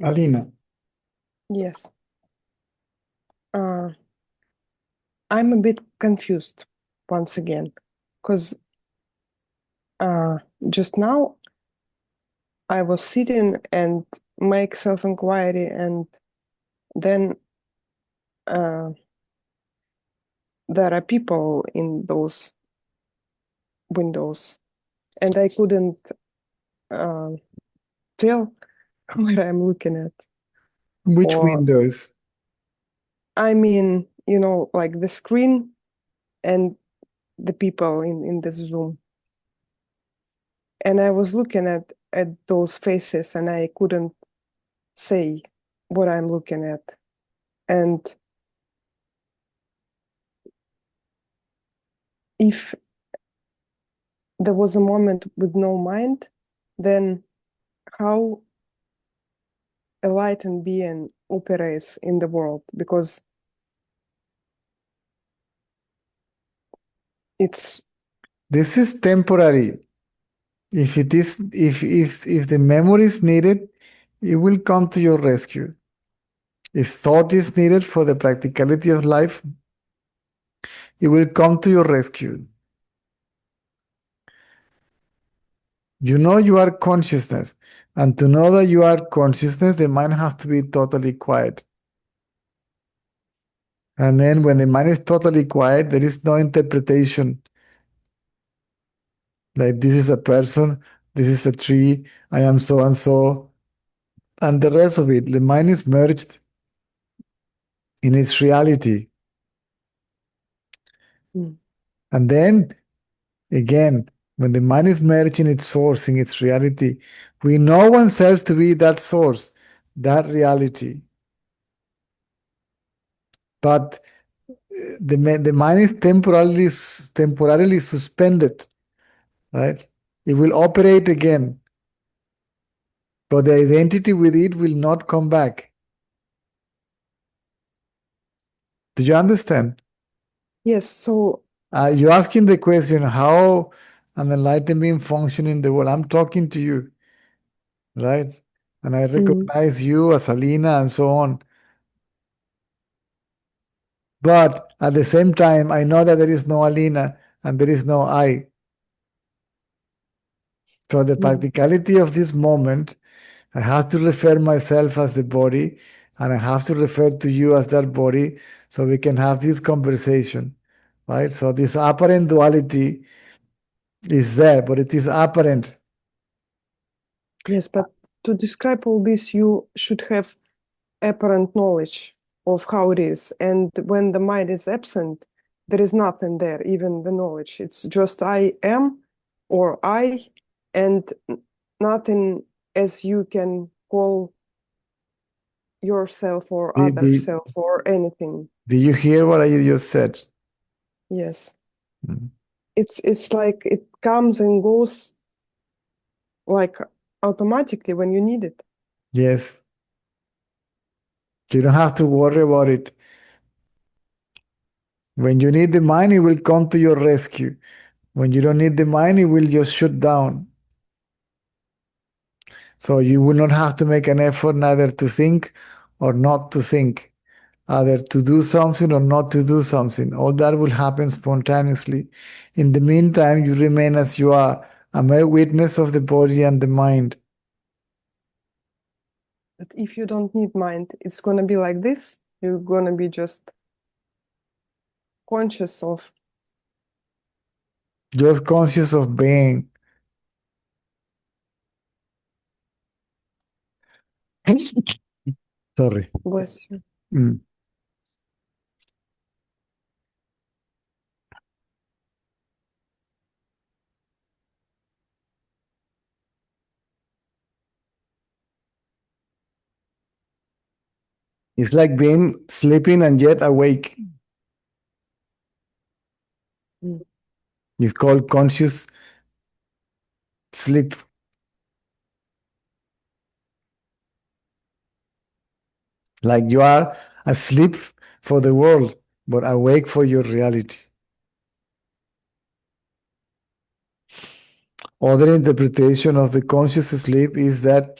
Alina, Yes. Uh, I'm a bit confused once again because just now I was sitting and make self-inquiry, and then uh, there are people in those windows, and I couldn't uh, tell where I'm looking at. which Or, windows? I mean, like the screen and the people in the Zoom. And I was looking at those faces, and I couldn't say what I'm looking at. And if there was a moment with no mind, then how a enlightened being operates in the world? Because it's This is temporary. If the memory is needed, it will come to your rescue. If thought is needed for the practicality of life, it will come to your rescue. You know you are consciousness, and to know that you are consciousness, the mind has to be totally quiet. And then when the mind is totally quiet, there is no interpretation. Like this is a person, this is a tree, I am so and so, and the rest of it. The mind is merged in its reality. mm, And then again, when the mind is merged in its source, in its reality, we know oneself to be that source, that reality. But the mind is temporarily suspended, right? It will operate again, but the identity with it will not come back. Do you understand? yes. So You're asking the question how an enlightened being function in the world. I'm talking to you, right? And I mm, recognize you as Alina and so on. But at the same time, I know that there is no Alina and there is no I. For the mm, practicality of this moment, I have to refer myself as the body and I have to refer to you as that body so we can have this conversation, right? So this apparent duality is there, but it is apparent. yes, but to describe all this, you should have apparent knowledge of how it is. And when the mind is absent, there is nothing there, even the knowledge. It's just I am or I, and nothing as you can call yourself or Do, other do, self or anything. do you hear what I just said? Yes. Mm. It's like it comes and goes like automatically when you need it. Yes, you don't have to worry about it. When you need the mind, it will come to your rescue. When you don't need the mind, it will just shut down. So you will not have to make an effort neither to think or not to think, either to do something or not to do something. All that will happen spontaneously. In the meantime, you remain as you are, a mere witness of the body and the mind. But if you don't need mind, it's gonna be like this. You're gonna be just conscious of. Just conscious of being. Sorry. Bless you. Mm. It's like being sleeping and yet awake. Mm. It's called conscious sleep. Like you are asleep for the world, but awake for your reality. Other interpretation of the conscious sleep is that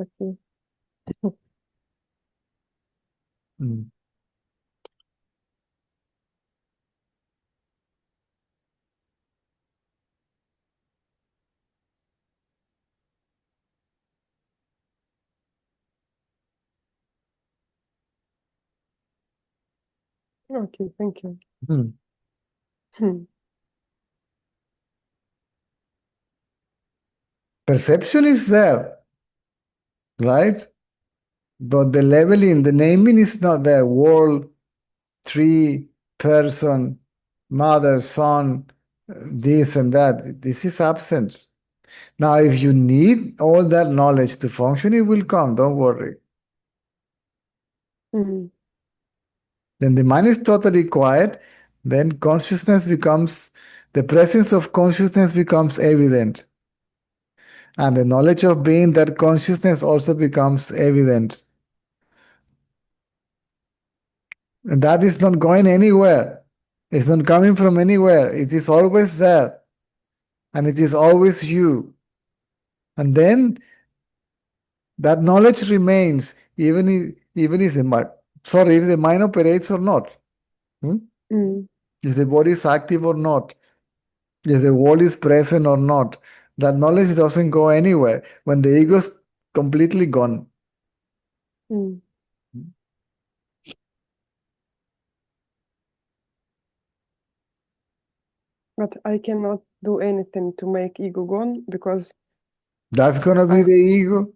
Okay. Mm. Okay, thank you. Mm. Perception is there, right? But the leveling, the naming is not there. World, tree, person, mother, son, this and that. This is absent. Now, if you need all that knowledge to function, it will come. Don't worry. Mm, Then the mind is totally quiet. Then consciousness becomes, the presence of consciousness becomes evident. And the knowledge of being that consciousness also becomes evident. And that is not going anywhere. It's not coming from anywhere. It is always there. And it is always you. And then that knowledge remains even if the mind, sorry, if the mind operates or not. Hmm? mm, If the body is active or not. If the world is present or not. That knowledge doesn't go anywhere when the ego is completely gone. mm. But I cannot do anything to make ego gone because That's gonna be I, the ego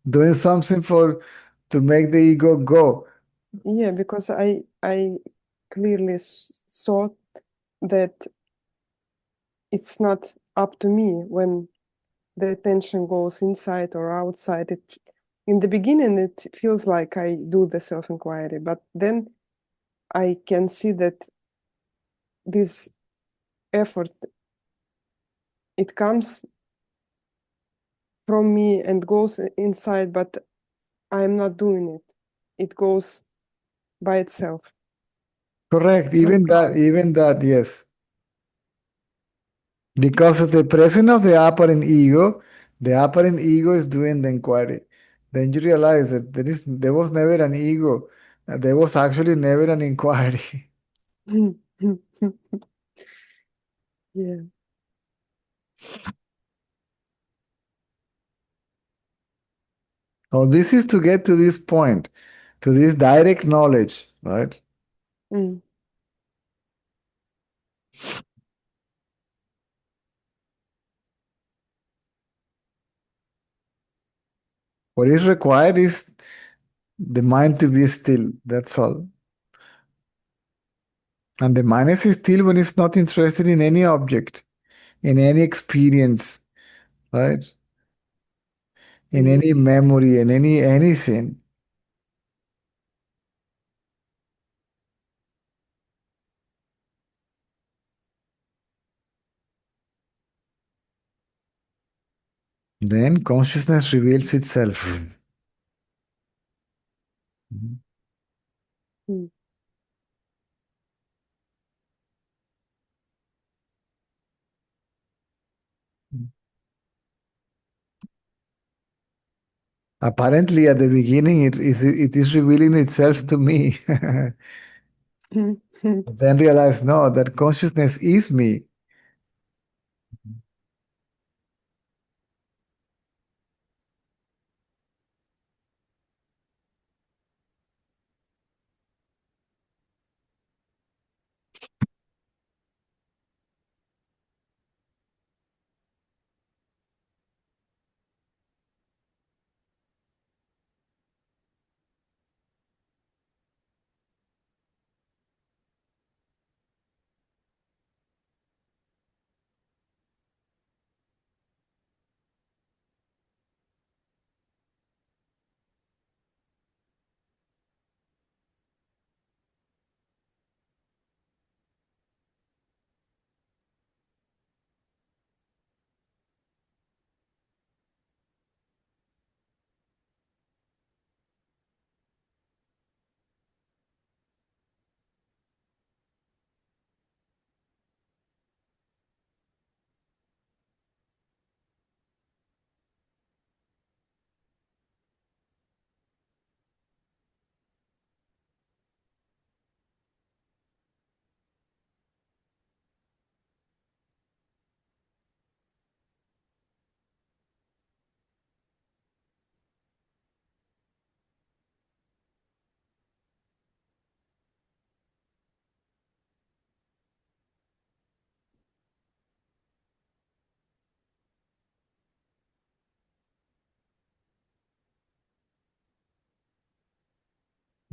doing something for to make the ego go. yeah, because I clearly saw that it's not up to me when the attention goes inside or outside. It in the beginning it feels like I do the self-inquiry, but then I can see that this effort, it comes from me and goes inside, but I'm not doing it. It goes by itself. Correct. So Even that, yes. Because of the presence of the apparent ego, the apparent ego is doing the inquiry. Then you realize that there was never an ego. There was actually never an inquiry. yeah. Oh, this is to get to this point, to this direct knowledge, right? Mm, What is required is the mind to be still. That's all. And the mind is still when it's not interested in any object, in any experience, right? In mm, any memory, in anything. Then consciousness reveals itself. Mhm. mm, Apparently, at the beginning, it is revealing itself to me. mm, mm, But then realize, no, that consciousness is me.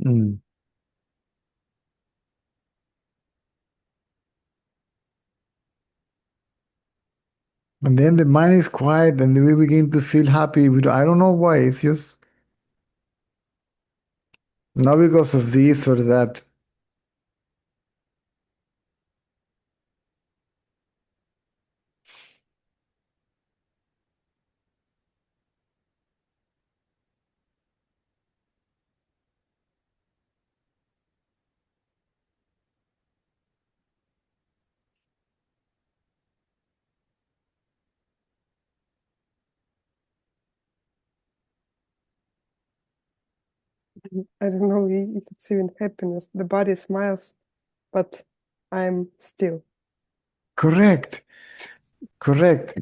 Mm. And then the mind is quiet, and we begin to feel happy. I don't know why. It's just not because of this or that. I don't know if it's even happiness. The body smiles, but I'm still. Correct. Correct.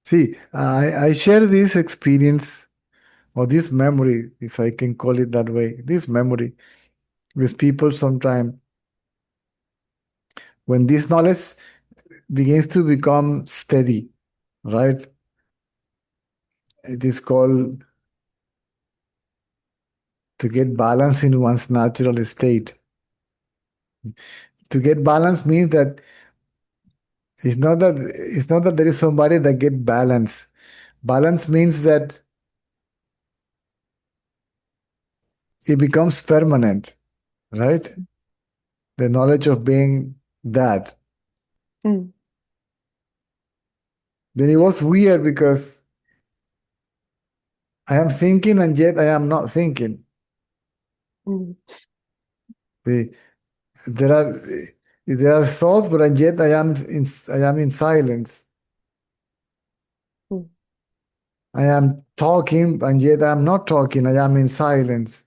See, I share this experience or this memory, if I can call it that way, this memory with people sometime when this knowledge begins to become steady, right? It is called to get balance in one's natural state. To get balance means that it's not that there is somebody that get balance. Balance means that it becomes permanent, right? The knowledge of being that. Mm, Then it was weird because I am thinking and yet I am not thinking. mm, The, there are thoughts, but yet I am in silence. mm, I am talking and yet I am not talking. I am in silence.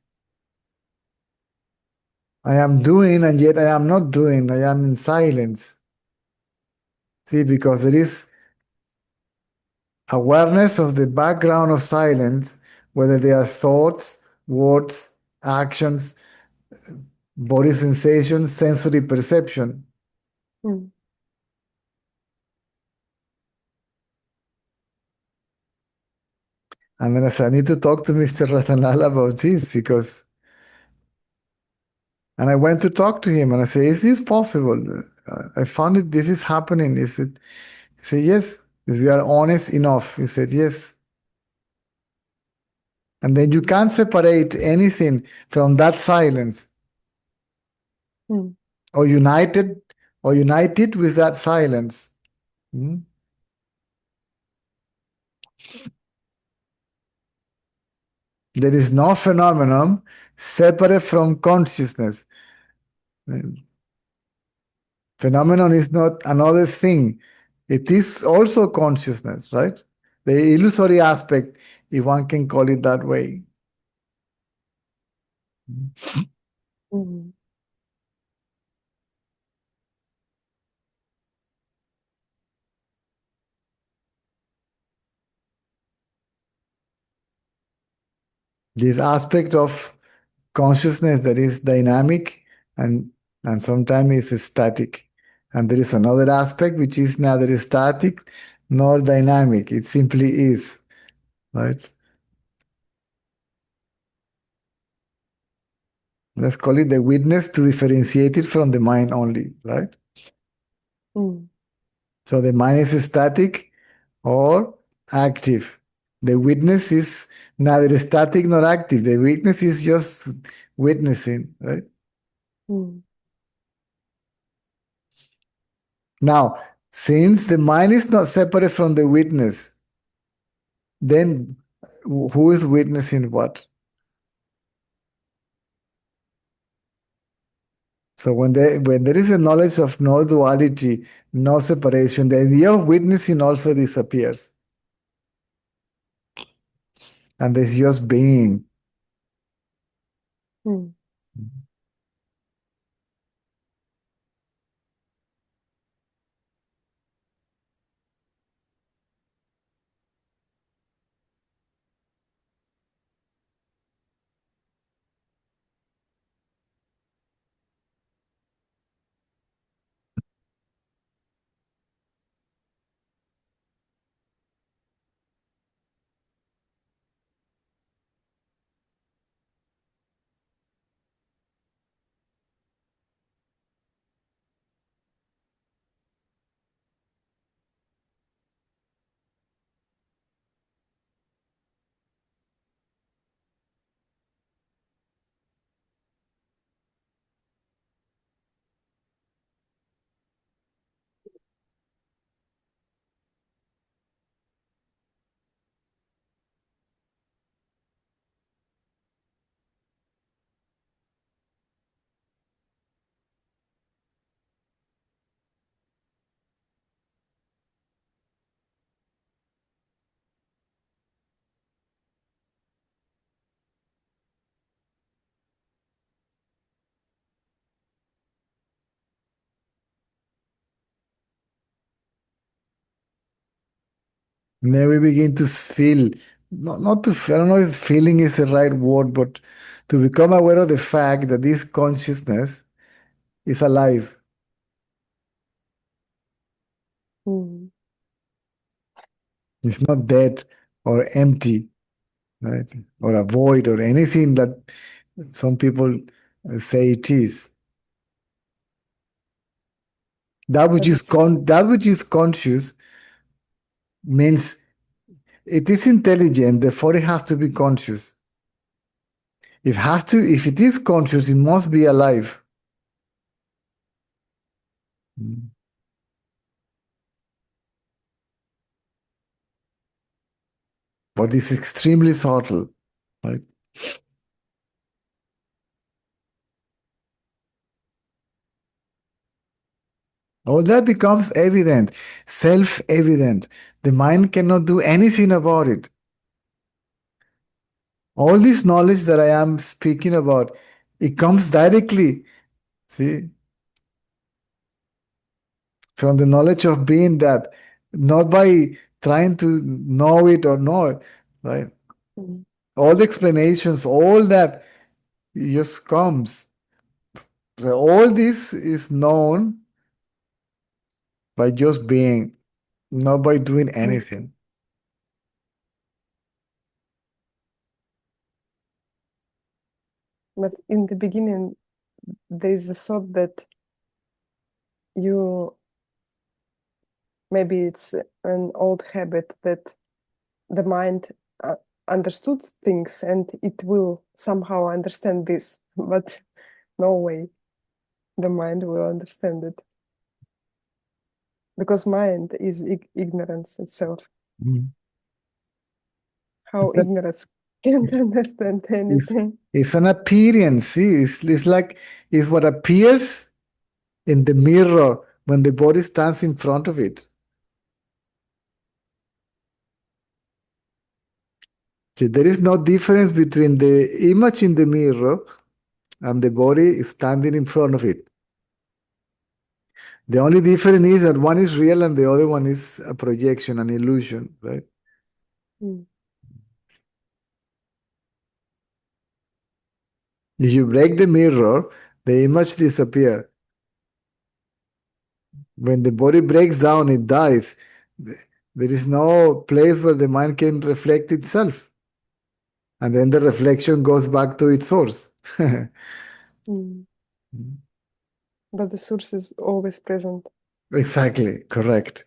I am doing and yet I am not doing. I am in silence. See, because there is awareness of the background of silence, whether they are thoughts, words, actions, body sensations, sensory perception. mm, And then I said, I need to talk to Mr. Ratanal about this because, and I went to talk to him and I said, is this possible? I found it, this is happening. He said, yes. If we are honest enough. He said, yes. And then you can't separate anything from that silence mm, or unite it with that silence. Hmm? There is no phenomenon separate from consciousness. Phenomenon is not another thing. It is also consciousness, right? The illusory aspect, if one can call it that way. mm. This aspect of consciousness that is dynamic and sometimes is static. And there is another aspect which is neither static nor dynamic. It simply is, right? Let's call it the witness to differentiate it from the mind only, right? Mm, So the mind is static or active. The witness is neither static nor active. The witness is just witnessing, right? mm, Now, since the mind is not separate from the witness, then who is witnessing what? So when there is a knowledge of no duality, no separation, the idea of witnessing also disappears. And there's just being. mm. then we begin to feel, not to, I don't know if feeling is the right word, but to become aware of the fact that this consciousness is alive. Mm. It's not dead or empty, right? Or a void or anything that some people say it is. But it's That which is conscious means it is intelligent, therefore it has to be conscious. If it is conscious, it must be alive. But it's extremely subtle, right? All that becomes evident, self-evident. The mind cannot do anything about it. All this knowledge that I am speaking about, it comes directly, see, from the knowledge of being that, not by trying to know it or know it, right? mm, All the explanations, all that just comes. So all this is known by just being, not by doing mm. anything. But in the beginning, there is a thought that you maybe it's an old habit that the mind understood things and it will somehow understand this, but no way the mind will understand it because mind is ignorance itself. Mm. How ignorance can't understand It's, anything. it's an appearance. See, it's like it's what appears in the mirror when the body stands in front of it. See, there is no difference between the image in the mirror and the body standing in front of it. The only difference is that one is real and the other one is a projection, an illusion, right? Mm, If you break the mirror, the image disappears. When the body breaks down, it dies. There is no place where the mind can reflect itself. And then the reflection goes back to its source. mm. But the source is always present. Exactly, correct.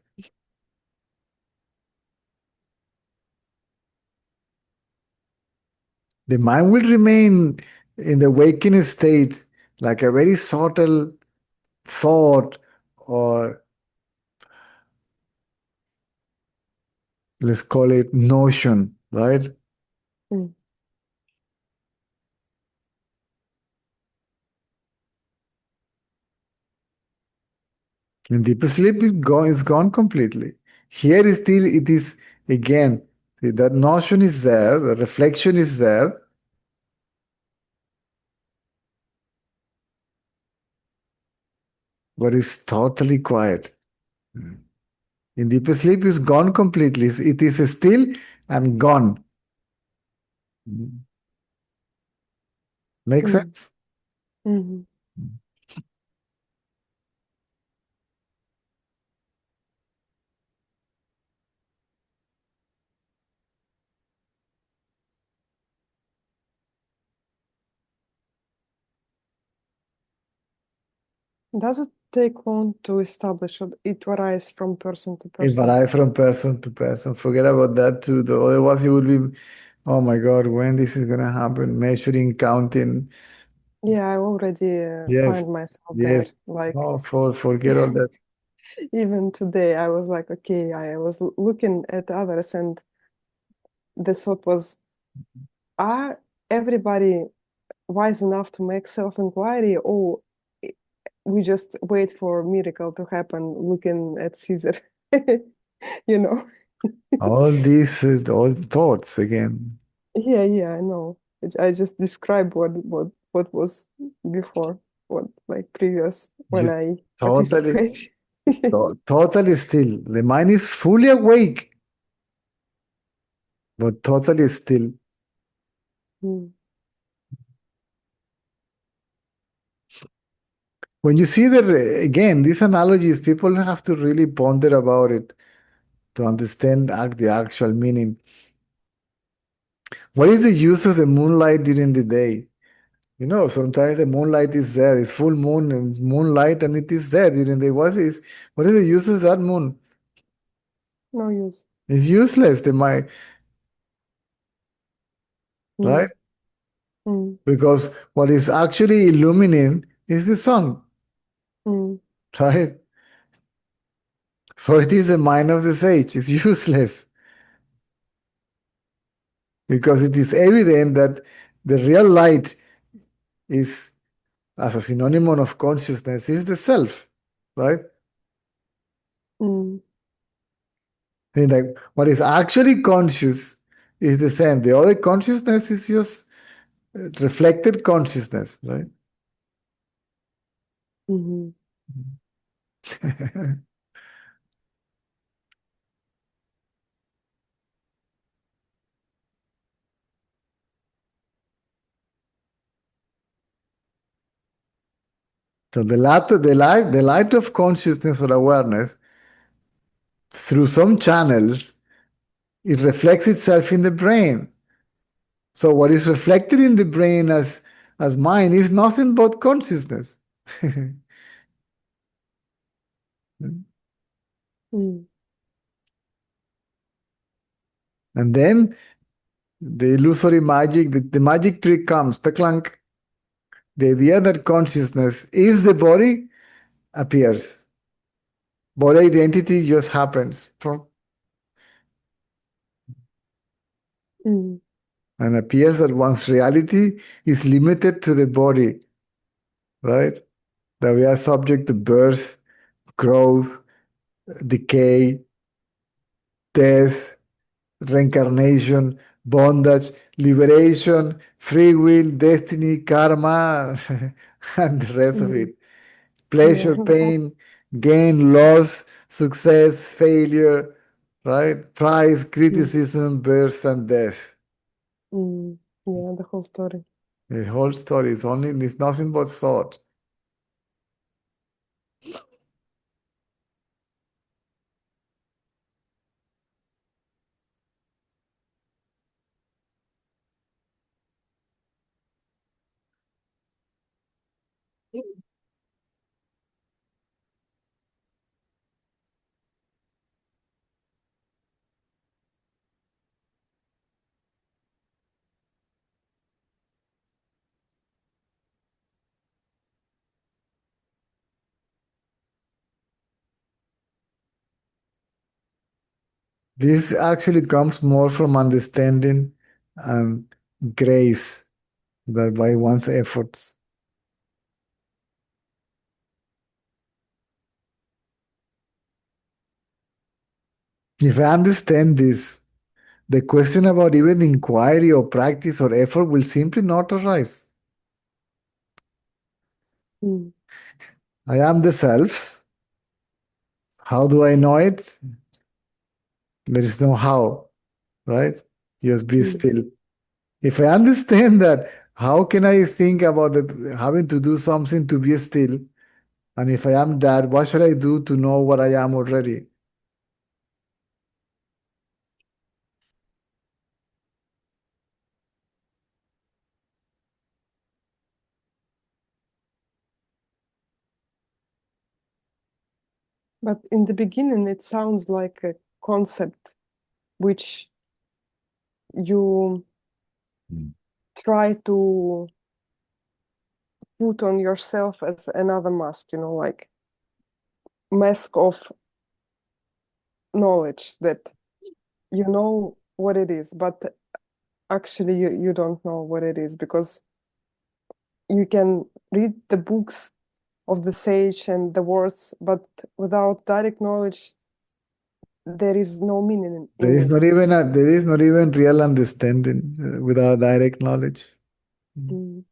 The mind will remain in the waking state like a very subtle thought, or let's call it notion, right? Mm, In deeper sleep, it's gone completely. Here is still, it is again, that notion is there, the reflection is there, but it's totally quiet. In deeper sleep, it's gone completely. It is still and gone. Make mm, sense? mhm. Does it take long to establish or it varies from person to It person? varies from person to person. Forget about that too, though. Otherwise, you would be, oh my God, when this is gonna happen? Measuring, counting. Yeah, I already Yes, find myself there. yes. Like Oh, forget all that. even today, I was like, okay, I was looking at others, and the thought was, are everybody wise enough to make self-inquiry, or i- we just wait for a miracle to happen looking at Caesar? You know? All these is all thoughts again. Yeah, yeah, I know. I just described what was before, what like previous when Just I totally, participate. totally still. The mind is fully awake. but totally still. Mm. When you see that, again, these analogies, people have to really ponder about it to understand the actual meaning. What is the use of the moonlight during the day? Sometimes the moonlight is there, it's full moon and it's moonlight, and it is there during the day. What is the use of that moon? No use. It's useless, right? Mm. Mm. Because what is actually illuminating is the sun, Mm. right? So it is the mind of the sage. It's useless because it is evident that the real light is, as a synonym of consciousness, is the self, right? Mm. And like what is actually conscious is the same. The other consciousness is just reflected consciousness, right? Mhm. So the light of consciousness or awareness through some channels, it reflects itself in the brain. So what is reflected in the brain as mind is nothing but consciousness. Mm. And then the illusory magic, the magic trick comes, the clunk. The idea that consciousness is the body appears. Body identity just happens Mm. and appears that one's reality is limited to the body, right? That we are subject to birth, growth, decay, death, reincarnation, bondage, liberation, free will, destiny, karma, and the rest of Mm. it. Yeah. Pleasure, pain, gain, loss, success, failure, right? Prize, Mm. criticism, birth, and death. Mm. Yeah, the whole story. The whole story is nothing but thought. This actually comes more from understanding and grace than by one's efforts. If I understand this, the question about even inquiry or practice or effort will simply not arise. Mm. I am the self. How do I know it? There is no how, right? Just be Mm. still. If I understand that, how can I think about having to do something to be still? And if I am that, what shall I do to know what I am already? But in the beginning, it sounds like a concept which you Mm. try to put on yourself as another mask, like mask of knowledge that you know what it is, but actually you don't know what it is because you can read the books of the sage and the words, but without direct knowledge, there is no meaning in it. There is not even real understanding without direct knowledge. Mm.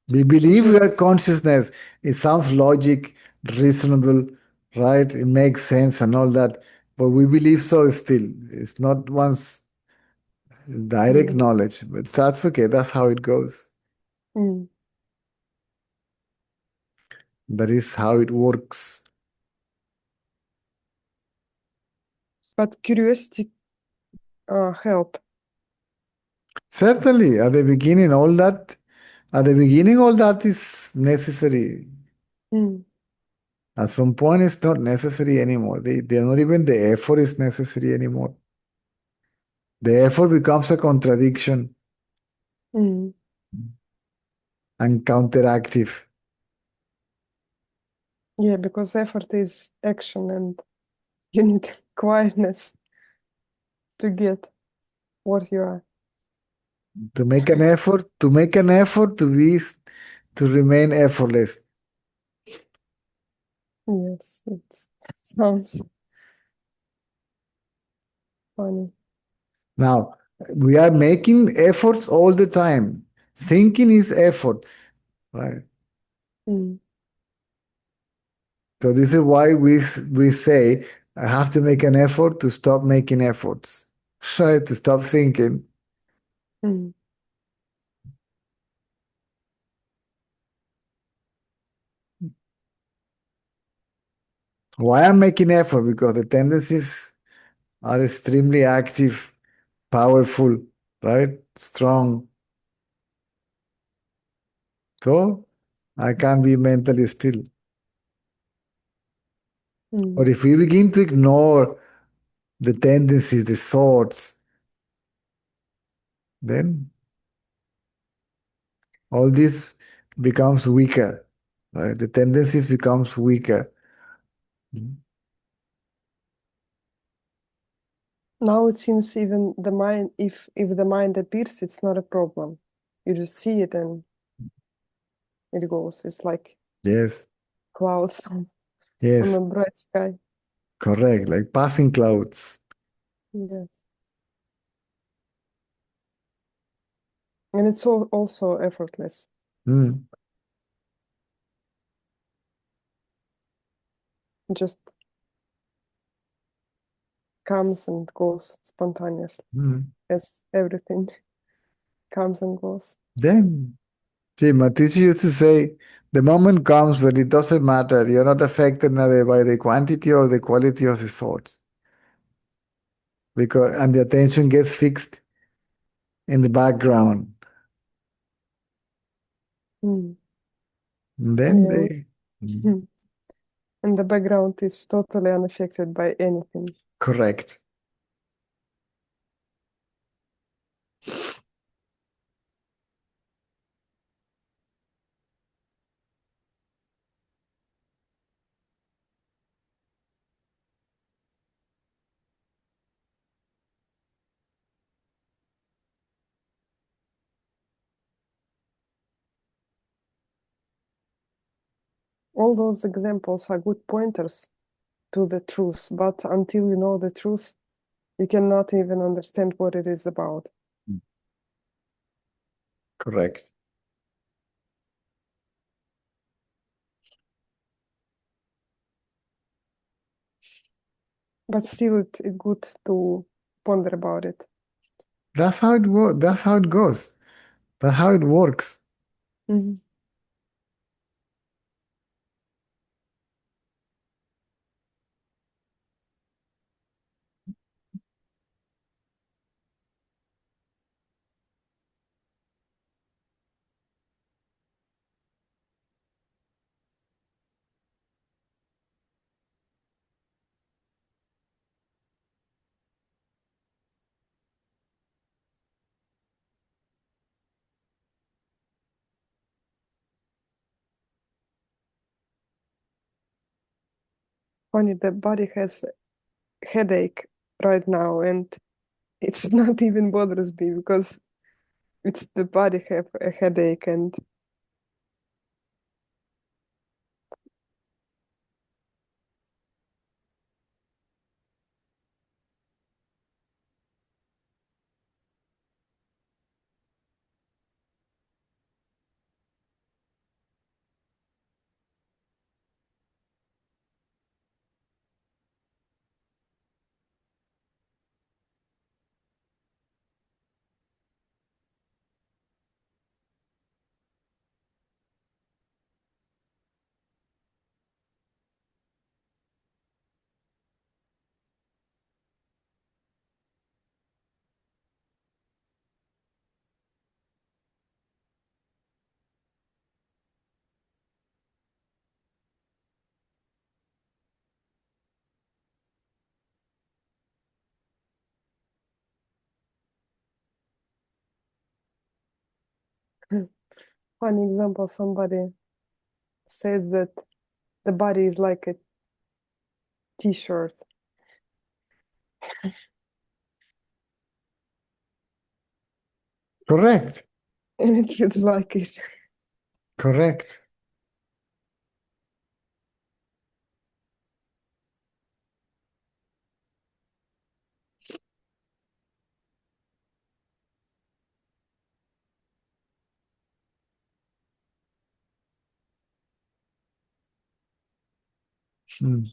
We It's believe we are just consciousness. It sounds logic, reasonable, right? It makes sense and all that. but we believe so still. It's not one's direct Mm. knowledge, but that's okay. That's how it goes. Mm. That is how it works. But curiosity help. Certainly, at the beginning, all that is necessary. Mm. At some point, it's not necessary anymore. They're not even the effort is necessary anymore. The effort becomes a contradiction Mm. and counteractive. Yeah, because effort is action and you need quietness to get what you are. To remain effortless. Yes, it sounds funny. Now, we are making efforts all the time. Thinking is effort, right? Mm. So this is why we say I have to make an effort to stop making efforts, right? To stop thinking. Mm. Why I'm making effort? Because the tendencies are extremely active, powerful, right? Strong. So I can't be mentally still. Mm. But if we begin to ignore the tendencies, the thoughts, then all this becomes weaker, right? The tendencies becomes weaker. Now it seems even the mind, if the mind appears, it's not a problem. You just see it and it goes. It's like Yes, clouds on yes, a bright sky. correct. Like passing clouds. Yes. And it's all also effortless. Mm, It just comes and goes spontaneously, mm. as everything comes and goes. Then, see, my teacher used to say, the moment comes when it doesn't matter. You're not affected neither by the quantity or the quality of the thoughts, because and the attention gets fixed in the background. Mm. And then Yeah. they, And the background is totally unaffected by anything. correct. All those examples are good pointers to the truth, but until you know the truth, you cannot even understand what it is about. Correct. But still, it's good to ponder about it. That's how it works. That's how it goes. That's how it works. Mhm. Funny, the body has headache right now, and it's not even bothers me because it's the body have a headache, and One example, somebody says that the body is like a t-shirt. Correct. And it feels like it. Correct. Hmm.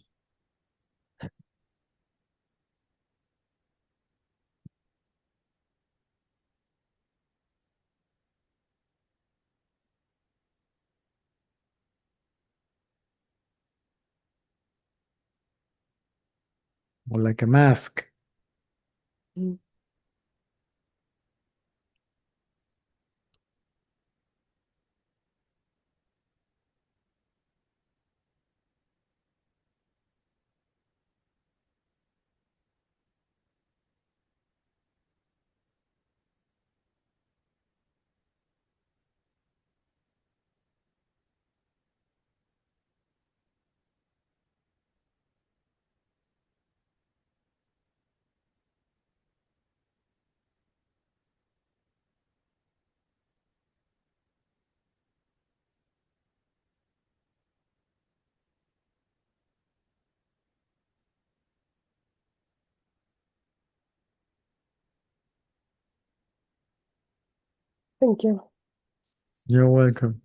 Or like a mask. Mm. Thank you. You're welcome.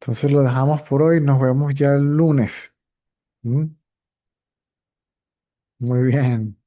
Entonces lo dejamos por hoy. Nos vemos ya el lunes. ¿Mm? Muy bien.